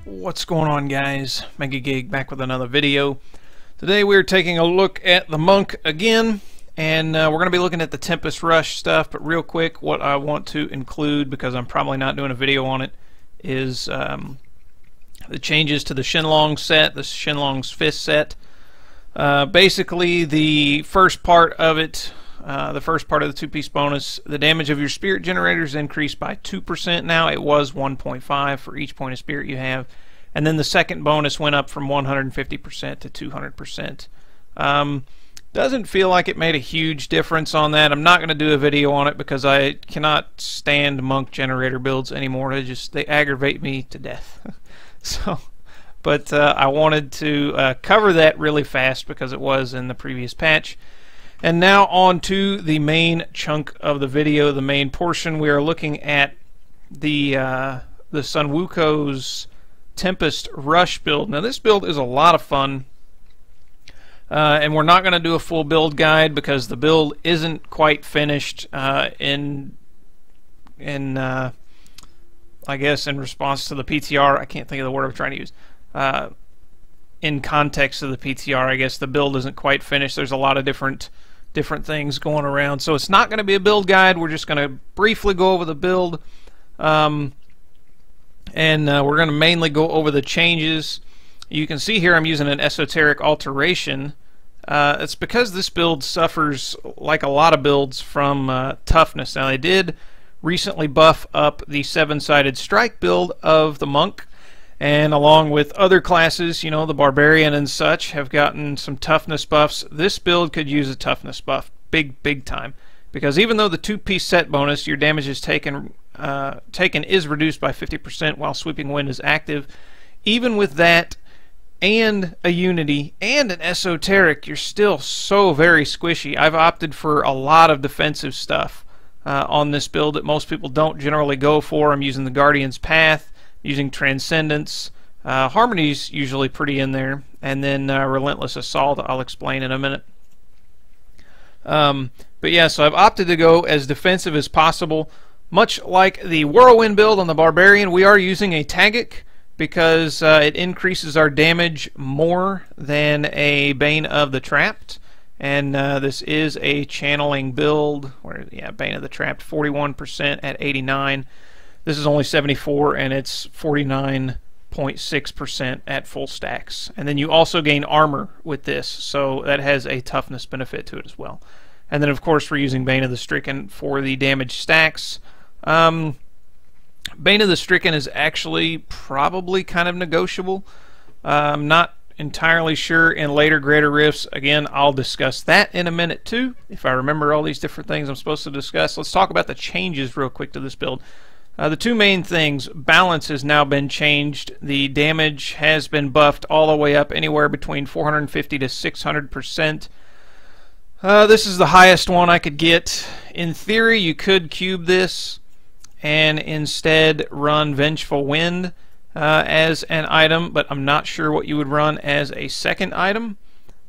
What's going on, guys? MegaGig back with another video. Today we're taking a look at the monk again, and we're going to be looking at the Tempest Rush stuff. But real quick, what I want to include, because I'm probably not doing a video on it, is the changes to the Shenlong set, the Shenlong's Fist set. Basically, the first part of it, the first part of the two-piece bonus, the damage of your spirit generators increased by 2% now. It was 1.5 for each point of spirit you have. And then the second bonus went up from 150% to 200%. Doesn't feel like it made a huge difference on that. I'm not going to do a video on it because I cannot stand monk generator builds anymore. They aggravate me to death. But I wanted to cover that really fast because it was in the previous patch. And now on to the main chunk of the video, the main portion. We are looking at the Sun Wuko's Tempest Rush build. Now this build is a lot of fun, and we're not going to do a full build guide because the build isn't quite finished. I guess in response to the PTR, I can't think of the word I'm trying to use. In context of the PTR, I guess the build isn't quite finished. There's a lot of different things going around, so it's not going to be a build guide. We're just going to briefly go over the build. And we're going to mainly go over the changes. You can see here I'm using an esoteric alteration. It's because this build suffers, like a lot of builds, from toughness. Now they did recently buff up the 7-sided strike build of the monk, and along with other classes, you know, the barbarian and such, have gotten some toughness buffs. This build could use a toughness buff, big time, because even though the two-piece set bonus, your damage is taken is reduced by 50% while Sweeping Wind is active. Even with that and a Unity and an Esoteric, you're still so very squishy. I've opted for a lot of defensive stuff on this build that most people don't generally go for. I'm using the Guardian's Path, using Transcendence. Harmony's usually pretty in there, and then Relentless Assault I'll explain in a minute. But yeah, so I've opted to go as defensive as possible. Much like the Whirlwind build on the Barbarian, we are using a Tagic because it increases our damage more than a Bane of the Trapped. And this is a channeling build. Bane of the Trapped, 41% at 89. This is only 74, and it's 49.6% at full stacks. And then you also gain armor with this, so that has a toughness benefit to it as well. And then, of course, we're using Bane of the Stricken for the damage stacks. Bane of the Stricken is actually probably kind of negotiable. I'm not entirely sure in later Greater Rifts. Again, I'll discuss that in a minute too, if I remember all these different things I'm supposed to discuss. Let's talk about the changes real quick to this build. The two main things: balance has now been changed. The damage has been buffed all the way up anywhere between 450 to 600%. This is the highest one I could get. In theory, you could cube this and instead run Vengeful Wind as an item, but I'm not sure what you would run as a second item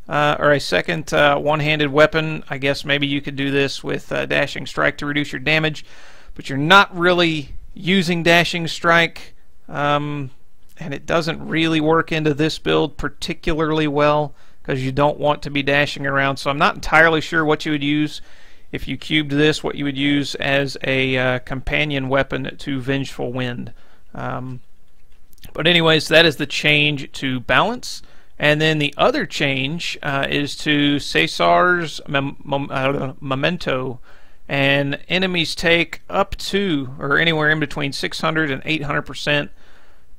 or a second one-handed weapon. I guess maybe you could do this with Dashing Strike to reduce your damage, but you're not really using Dashing Strike, and it doesn't really work into this build particularly well because you don't want to be dashing around. So I'm not entirely sure what you would use if you cubed this, what you would use as a companion weapon to Vengeful Wind. But anyways, that is the change to balance. And then the other change is to Caesar's Memento. And enemies take up to, or anywhere in between 600 and 800%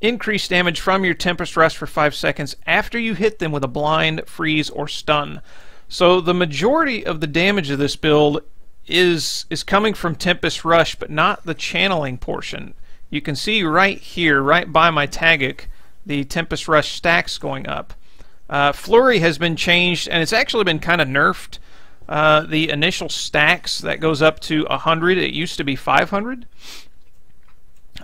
increased damage from your Tempest Rush for 5 seconds after you hit them with a blind, freeze, or stun. So the majority of the damage of this build is coming from Tempest Rush, but not the channeling portion. You can see right here, right by my Tagic, the Tempest Rush stacks going up. Flurry has been changed, and it's actually been kind of nerfed. The initial stacks, that goes up to 100. It used to be 500.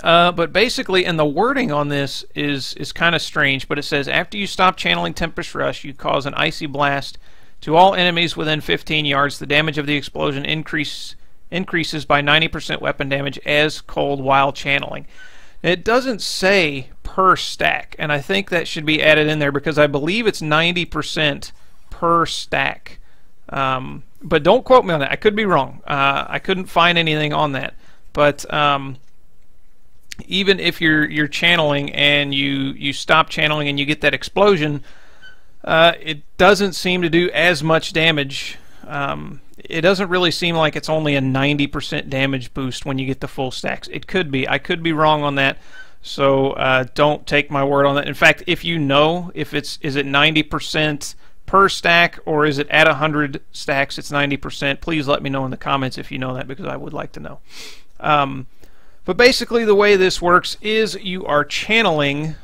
But basically, and the wording on this is kind of strange, but it says, after you stop channeling Tempest Rush, you cause an icy blast To all enemies within 15 yards, the damage of the explosion increases by 90% weapon damage as cold while channeling. It doesn't say per stack, and I think that should be added in there because I believe it's 90% per stack. But don't quote me on that. I could be wrong. I couldn't find anything on that. But even if you're channeling and you stop channeling and you get that explosion, it doesn't seem to do as much damage. It doesn't really seem like it's only a 90% damage boost when you get the full stacks. It could be. I could be wrong on that. So don't take my word on that. In fact, if you know if is it 90% per stack or is it at 100 stacks it's 90%, please let me know in the comments if you know that, because I would like to know. But basically the way this works is you are channeling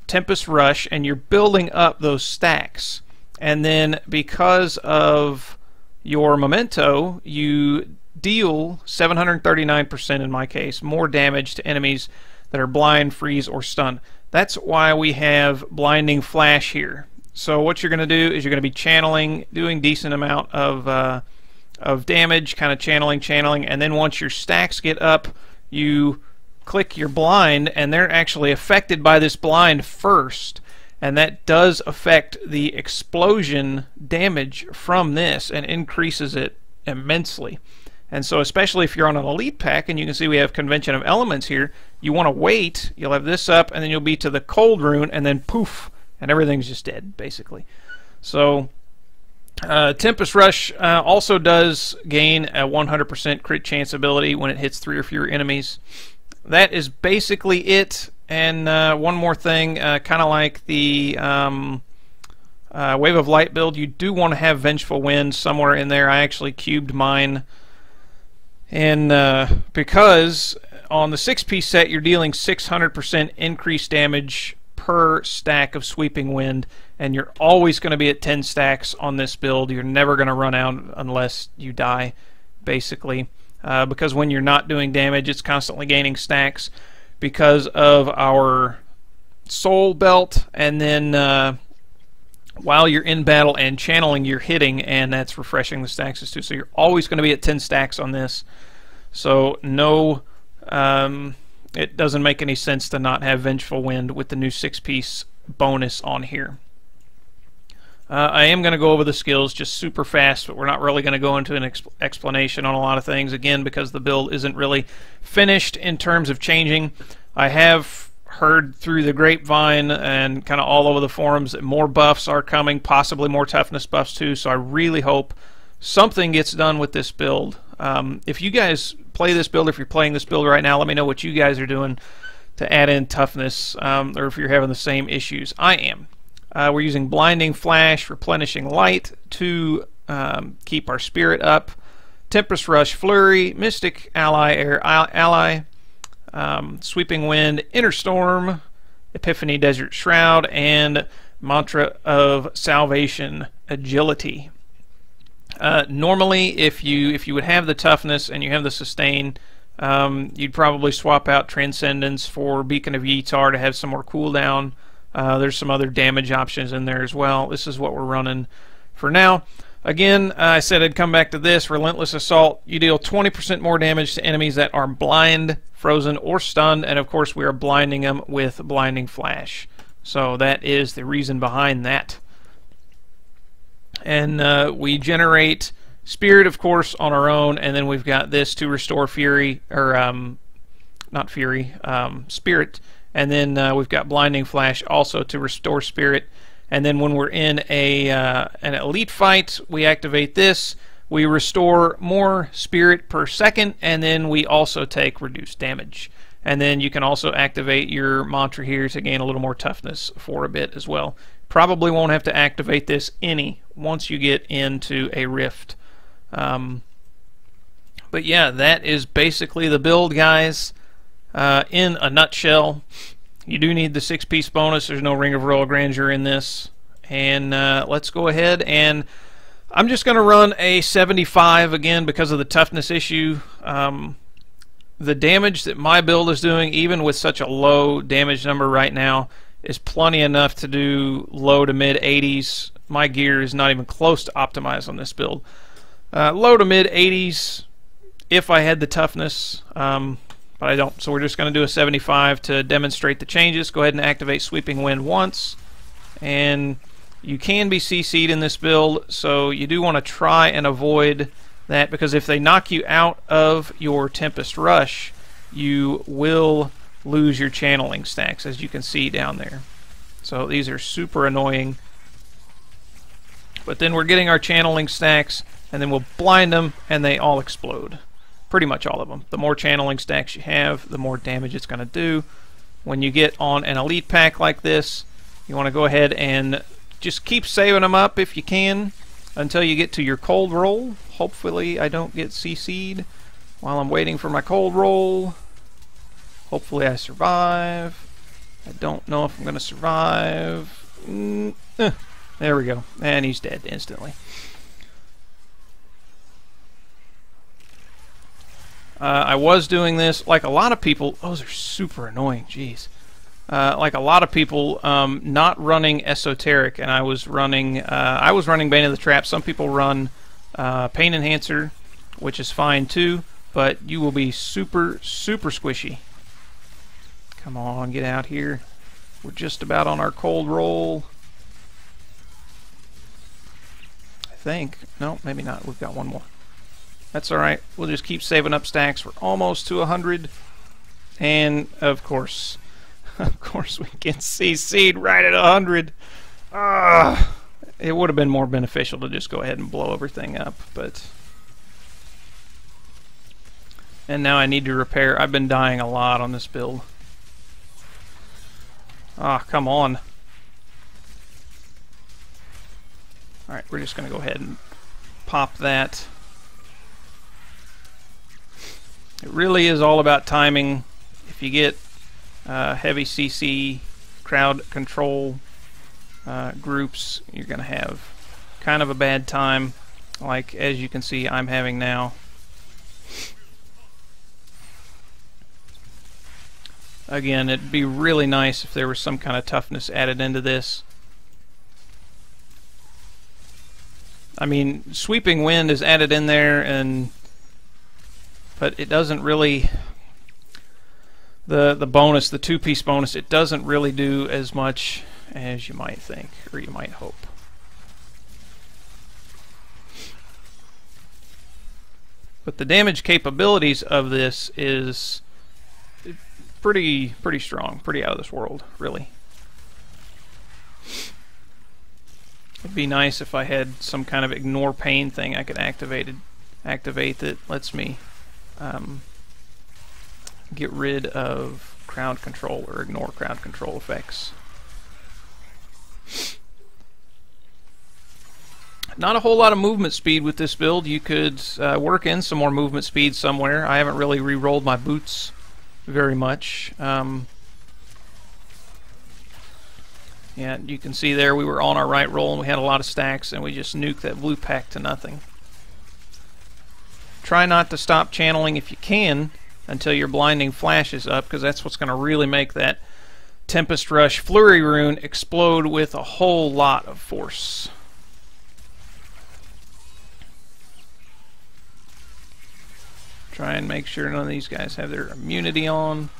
Tempest Rush and you're building up those stacks, and then because of your memento you deal 739% in my case more damage to enemies that are blind, freeze, or stunned. That's why we have blinding flash here. So what you're going to do is you're going to be channeling, doing decent amount of damage, kind of channeling, and then once your stacks get up, you click your blind, and they're actually affected by this blind first, and that does affect the explosion damage from this and increases it immensely. And so especially if you're on an elite pack, and you can see we have Convention of Elements here, you want to wait, you'll have this up, and then you'll be to the cold rune, and then poof, and everything's just dead, basically. So Tempest Rush also does gain a 100% crit chance ability when it hits 3 or fewer enemies. That is basically it. And one more thing, kind of like the Wave of Light build, you do want to have Vengeful Wind somewhere in there. I actually cubed mine. And because on the 6-piece set you're dealing 600% increased damage per stack of Sweeping Wind, and you're always going to be at 10 stacks on this build. You're never going to run out unless you die, basically, because when you're not doing damage it's constantly gaining stacks because of our soul belt, and then while you're in battle and channeling you're hitting, and that's refreshing the stacks too. So you're always going to be at 10 stacks on this. So no, it doesn't make any sense to not have Vengeful Wind with the new 6-piece bonus on here. I am going to go over the skills just super fast, but we're not really going to go into an explanation on a lot of things, again, because the build isn't really finished in terms of changing. I have heard through the grapevine and kind of all over the forums that more buffs are coming, possibly more toughness buffs too, so I really hope something gets done with this build. If you guys play this build, if you're playing this build right now, let me know what you guys are doing to add in toughness, or if you're having the same issues I am. We're using Blinding Flash, Replenishing Light to keep our spirit up, Tempest Rush Flurry, Mystic Ally, Air Ally, Sweeping Wind, Inner Storm, Epiphany Desert Shroud, and Mantra of Salvation, Agility. Normally, if you would have the toughness and you have the sustain, you'd probably swap out Transcendence for Beacon of Yeetar to have some more cooldown. There's some other damage options in there as well. This is what we're running for now. Again, I said I'd come back to this. Relentless Assault. You deal 20% more damage to enemies that are blind, frozen, or stunned, and of course we are blinding them with Blinding Flash. So that is the reason behind that. And we generate Spirit, of course, on our own, and then we've got this to restore Fury, or not Fury, Spirit. And then we've got Blinding Flash also to restore Spirit. And then when we're in an elite fight, we activate this. We restore more Spirit per second, and then we also take reduced damage. And then you can also activate your mantra here to gain a little more toughness for a bit as well. Probably won't have to activate this any once you get into a rift. But yeah, that is basically the build, guys. In a nutshell, you do need the 6-piece bonus. There's no Ring of Royal Grandeur in this. And let's go ahead, and I'm just going to run a 75 again because of the toughness issue. The damage that my build is doing, even with such a low damage number right now, is plenty enough to do low to mid 80s my gear is not even close to optimized on this build. Low to mid 80s if I had the toughness, but I don't. So we're just going to do a 75 to demonstrate the changes. Go ahead and activate Sweeping Wind once, and you can be CC'd in this build, so you do want to try and avoid that, because if they knock you out of your Tempest Rush, you will lose your channeling stacks, as you can see down there. So these are super annoying. But then we're getting our channeling stacks, and then we'll blind them, and they all explode. Pretty much all of them. The more channeling stacks you have, the more damage it's going to do. When you get on an elite pack like this, you want to go ahead and just keep saving them up if you can until you get to your cold roll. Hopefully I don't get CC'd while I'm waiting for my cold roll. Hopefully I survive. I don't know if I'm going to survive. There we go. And he's dead instantly. I was doing this like a lot of people. Those are super annoying. Jeez. Like a lot of people, not running esoteric, and I was running Bane of the Trap. Some people run Pain Enhancer, which is fine too, but you will be super squishy. Come on, get out here. We're just about on our cold roll. I think. No, maybe not. We've got one more. That's alright. We'll just keep saving up stacks. We're almost to 100. And, of course we get CC'd right at 100. It would have been more beneficial to just go ahead and blow everything up, but... And now I need to repair. I've been dying a lot on this build. Come on. Alright, we're just going to go ahead and pop that. It really is all about timing. If you get heavy CC crowd control groups, you're going to have kind of a bad time, like as you can see I'm having now. Again, it'd be really nice if there was some kind of toughness added into this. I mean, Sweeping Wind is added in there, but it doesn't really... The bonus, the two-piece bonus, it doesn't really do as much as you might think, or you might hope. But the damage capabilities of this is pretty strong, pretty out of this world, really. It'd be nice if I had some kind of ignore pain thing I could activate that lets me get rid of crowd control or ignore crowd control effects. Not a whole lot of movement speed with this build. You could work in some more movement speed somewhere. I haven't really re-rolled my boots very much. Yeah, you can see there we were on our right roll and we had a lot of stacks and we just nuked that blue pack to nothing. Try not to stop channeling if you can until your blinding flash is up, because that's what's going to really make that Tempest Rush Flurry rune explode with a whole lot of force. Try and make sure none of these guys have their immunity on.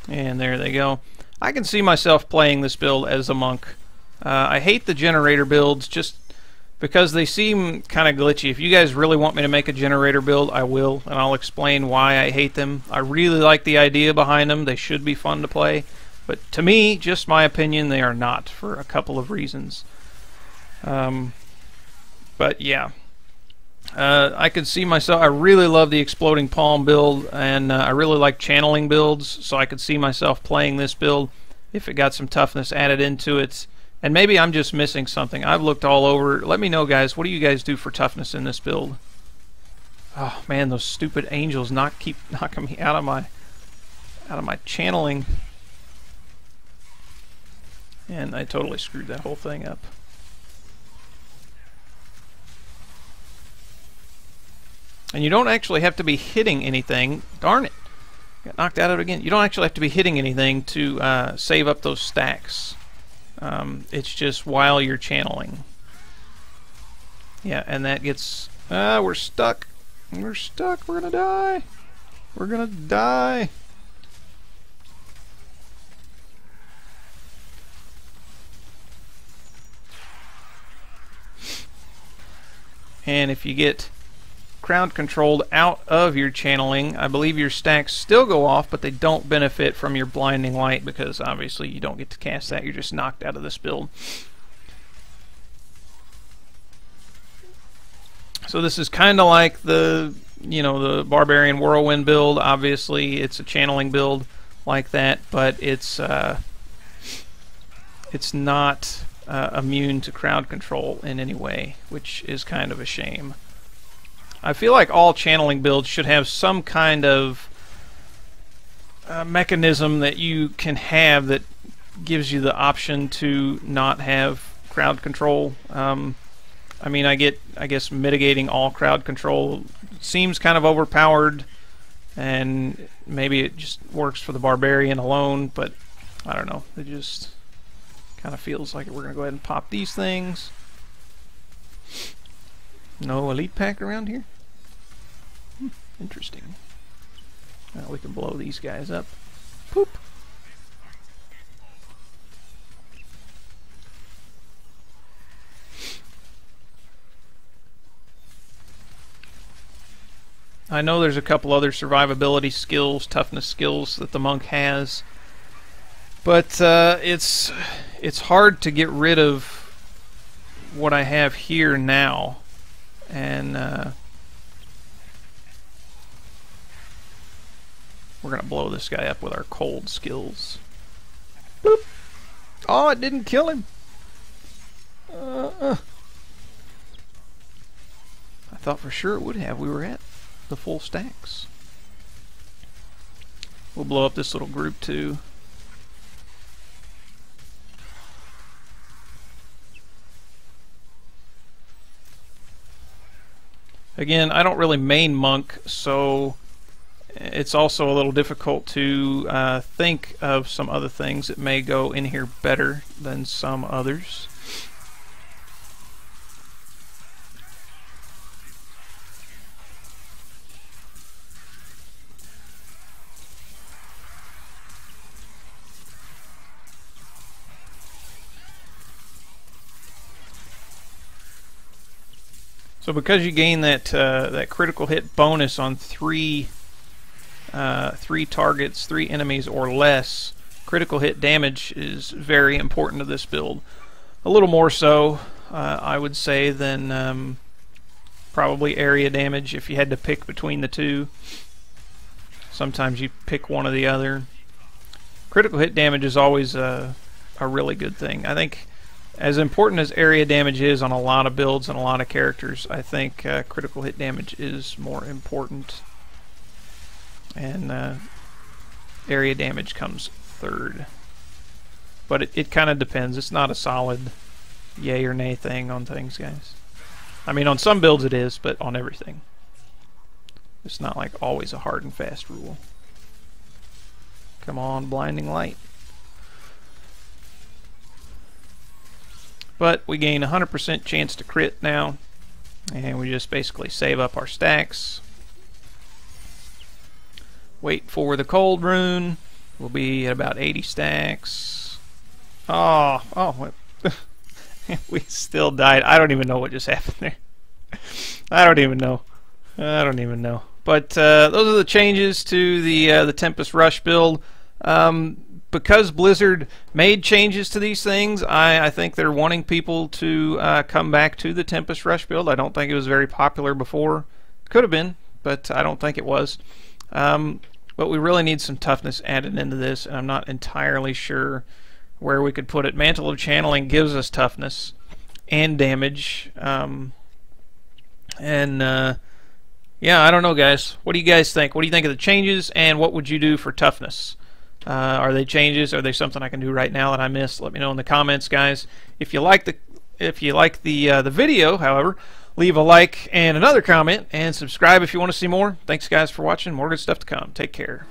And there they go. I can see myself playing this build as a monk. I hate the generator builds just because they seem kind of glitchy. If you guys really want me to make a generator build, I will, and I'll explain why I hate them. I really like the idea behind them. They should be fun to play. But to me, just my opinion, they are not, for a couple of reasons. But yeah. I could see myself, I really love the Exploding Palm build, and I really like channeling builds, so I could see myself playing this build if it got some toughness added into it. And maybe I'm just missing something. I've looked all over. Let me know, guys. What do you guys do for toughness in this build? Oh man, those stupid angels keep knocking me out of my channeling. And I totally screwed that whole thing up. And you don't actually have to be hitting anything. Darn it. Got knocked out of it again. You don't actually have to be hitting anything to save up those stacks. It's just while you're channeling. Yeah, and that gets... we're stuck. We're stuck. We're gonna die. We're gonna die. And if you get crowd controlled out of your channeling, I believe your stacks still go off, but they don't benefit from your blinding light because obviously you don't get to cast that. You're just knocked out of this build. So this is kind of like the, you know, the Barbarian Whirlwind build. Obviously it's a channeling build like that, but it's not immune to crowd control in any way, which is kind of a shame. I feel like all channeling builds should have some kind of mechanism that you can have that gives you the option to not have crowd control. I mean, I guess mitigating all crowd control seems kind of overpowered, and maybe it just works for the Barbarian alone, but I don't know. It just kind of feels like it. We're going to go ahead and pop these things. No elite pack around here? Interesting. We can blow these guys up. Poop. I know there's a couple other survivability skills, toughness skills that the monk has, but it's hard to get rid of what I have here now, and we're gonna blow this guy up with our cold skills. Boop. Oh, it didn't kill him. I thought for sure it would have. We were at the full stacks. We'll blow up this little group too. Again, I don't really main monk, so it's also a little difficult to think of some other things that may go in here better than some others. So because you gain that critical hit bonus on three targets, 3 enemies or less, critical hit damage is very important to this build. A little more so, I would say, than probably area damage if you had to pick between the two. Sometimes you pick one or the other. Critical hit damage is always a really good thing. I think as important as area damage is on a lot of builds and a lot of characters, I think critical hit damage is more important. And area damage comes third. But it kind of depends. It's not a solid yay or nay thing on things, guys. I mean, on some builds it is, but on everything. It's not like always a hard and fast rule. Come on, blinding light. But we gain 100% chance to crit now, and we just basically save up our stacks. Wait for the cold rune. We'll be at about 80 stacks. Oh, we still died. I don't even know what just happened there. I don't even know. But those are the changes to the Tempest Rush build. Because Blizzard made changes to these things, I think they're wanting people to come back to the Tempest Rush build. I don't think it was very popular before. Could have been, but I don't think it was. But we really need some toughness added into this, and I'm not entirely sure where we could put it. Mantle of Channeling gives us toughness and damage. Yeah, I don't know, guys. What do you guys think? What do you think of the changes, and what would you do for toughness? Are they changes? Are they something I can do right now that I missed? Let me know in the comments, guys. If you like the video, however, leave a like and another comment, and subscribe if you want to see more. Thanks, guys, for watching. More good stuff to come. Take care.